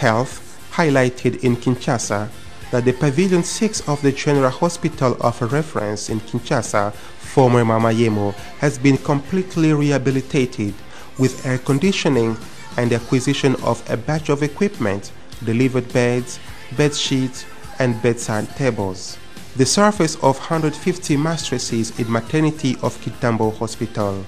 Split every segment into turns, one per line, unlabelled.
Health highlighted in Kinshasa that the Pavilion 6 of the General Hospital of Reference in Kinshasa, former Mamayemo, has been completely rehabilitated with air conditioning and the acquisition of a batch of equipment, delivered beds, bed sheets, and bedside tables. The surface of 150 mattresses in maternity of Kitambo Hospital.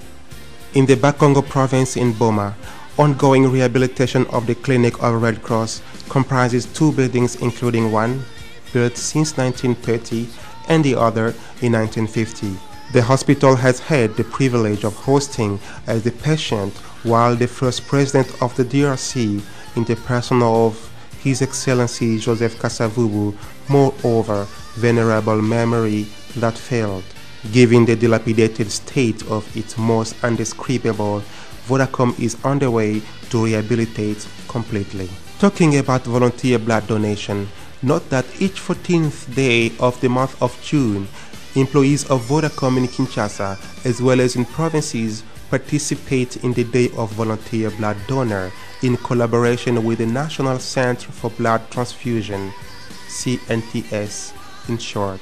In the Bakongo province in Boma, ongoing rehabilitation of the Clinic of Red Cross comprises 2 buildings, including one built since 1930 and the other in 1950. The hospital has had the privilege of hosting as the patient while the first president of the DRC, in the person of His Excellency Joseph Kasavubu, moreover, venerable memory that failed. Given the dilapidated state of its most undescribable, Vodacom is on the way to rehabilitate completely. Talking about volunteer blood donation, note that each 14th day of the month of June, employees of Vodacom in Kinshasa, as well as in provinces, participate in the Day of Volunteer Blood Donor in collaboration with the National Center for Blood Transfusion, CNTS in short.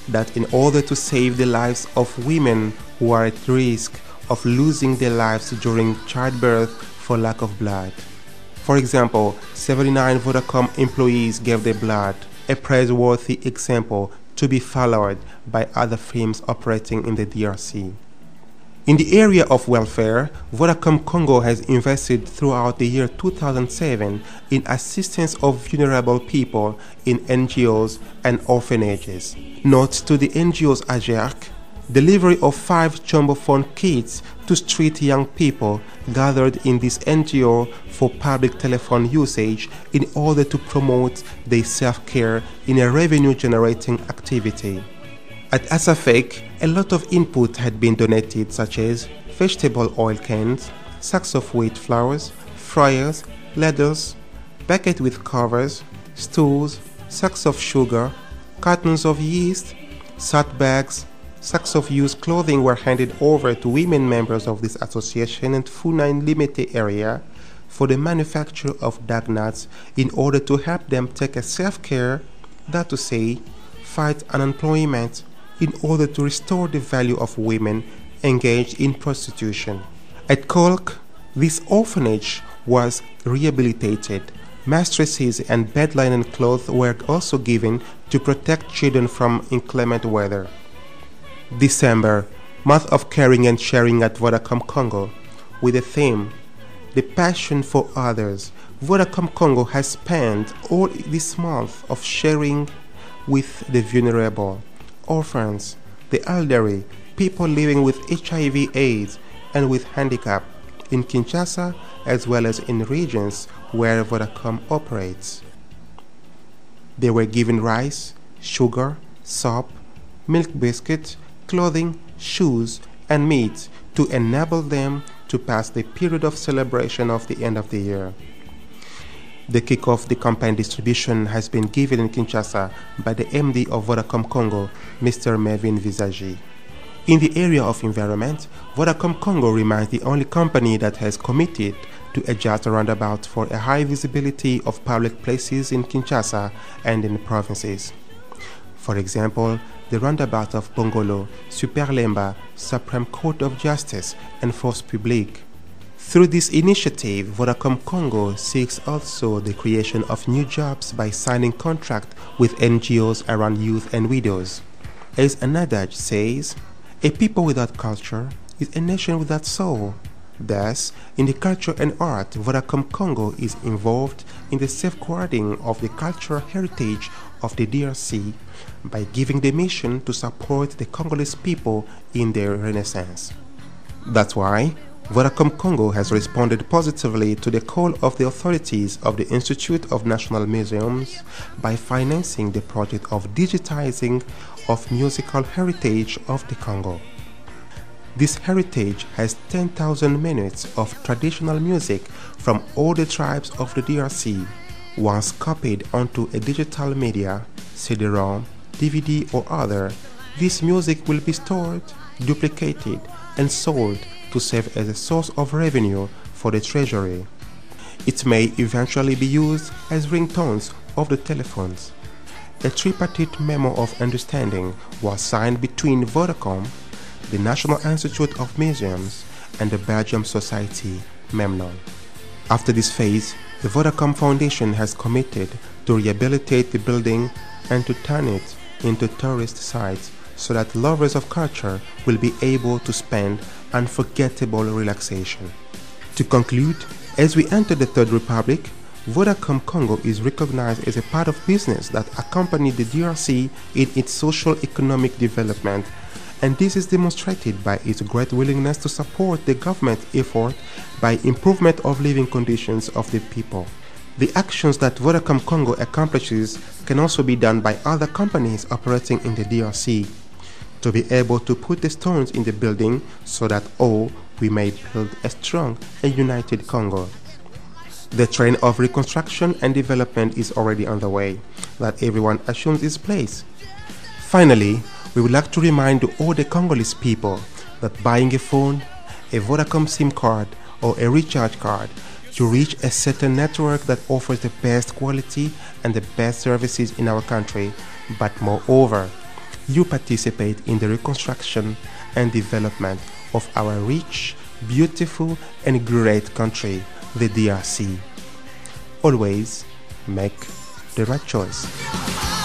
That in order to save the lives of women who are at risk of losing their lives during childbirth for lack of blood. For example, 79 Vodacom employees gave their blood, a praiseworthy example to be followed by other firms operating in the DRC. In the area of welfare, Vodacom Congo has invested throughout the year 2007 in assistance of vulnerable people in NGOs and orphanages. Note to the NGOs AGERC, delivery of 5 jumbo phone kits to street young people gathered in this NGO for public telephone usage in order to promote their self-care in a revenue-generating activity. At Asafek, a lot of input had been donated, such as vegetable oil cans, sacks of wheat flours, fryers, ladders, bucket with covers, stools, sacks of sugar, cartons of yeast, salt bags, sacks of used clothing were handed over to women members of this association and Funa in Limete area for the manufacture of dag nuts in order to help them take a self-care, that to say, fight unemployment, in order to restore the value of women engaged in prostitution. At Kolk, this orphanage was rehabilitated. Mattresses and bed linen cloth were also given to protect children from inclement weather. December, month of caring and sharing at Vodacom Congo, with the theme, The Passion for Others. Vodacom Congo has spent all this month of sharing with the vulnerable, orphans, the elderly, people living with HIV/AIDS and with handicap in Kinshasa as well as in regions where Vodacom operates. They were given rice, sugar, soap, milk biscuits, clothing, shoes, and meat to enable them to pass the period of celebration of the end of the year. The kick-off the campaign distribution has been given in Kinshasa by the MD of Vodacom Congo, Mr. Mervyn Visagi. In the area of environment, Vodacom Congo remains the only company that has committed to a just roundabout for a high visibility of public places in Kinshasa and in the provinces. For example, the roundabout of Bongolo, Superlemba, Supreme Court of Justice, and Force Publique. Through this initiative, Vodacom Congo seeks also the creation of new jobs by signing contracts with NGOs around youth and widows. As an adage says, a people without culture is a nation without soul. Thus, in the culture and art, Vodacom Congo is involved in the safeguarding of the cultural heritage of the DRC by giving the mission to support the Congolese people in their renaissance. That's why Vodacom Congo has responded positively to the call of the authorities of the Institute of National Museums by financing the project of digitizing of musical heritage of the Congo. This heritage has 10,000 minutes of traditional music from all the tribes of the DRC. Once copied onto a digital media, CD-ROM, DVD or other, this music will be stored, duplicated, and sold to serve as a source of revenue for the treasury. It may eventually be used as ringtones of the telephones. A tripartite memo of understanding was signed between Vodacom, the National Institute of Museums, and the Belgium Society, Memnon. After this phase, the Vodacom Foundation has committed to rehabilitate the building and to turn it into tourist sites so that lovers of culture will be able to spend unforgettable relaxation. To conclude, as we enter the Third Republic, Vodacom Congo is recognized as a part of business that accompanied the DRC in its social-economic development, and this is demonstrated by its great willingness to support the government effort by improvement of living conditions of the people. The actions that Vodacom Congo accomplishes can also be done by other companies operating in the DRC to be able to put the stones in the building so that all we may build a strong and united Congo. The train of reconstruction and development is already underway, that everyone assumes its place. Finally, we would like to remind all the Congolese people that buying a phone, a Vodacom SIM card, or a recharge card to reach a certain network that offers the best quality and the best services in our country, but moreover, you participate in the reconstruction and development of our rich, beautiful, and great country, the DRC. Always make the right choice.